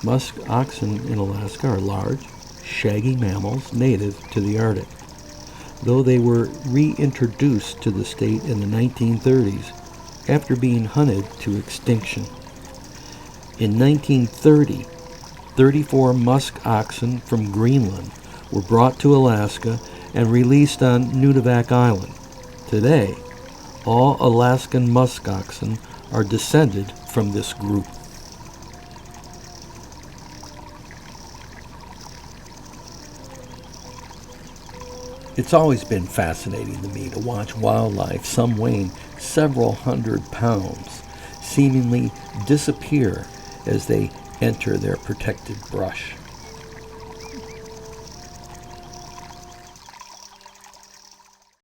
Musk oxen in Alaska are large, shaggy mammals native to the Arctic, though they were reintroduced to the state in the 1930s after being hunted to extinction. In 1930, 34 musk oxen from Greenland were brought to Alaska and released on Nunivak Island. Today, all Alaskan musk oxen are descended from this group. It's always been fascinating to me to watch wildlife, some weighing several hundred pounds, seemingly disappear as they enter their protected brush.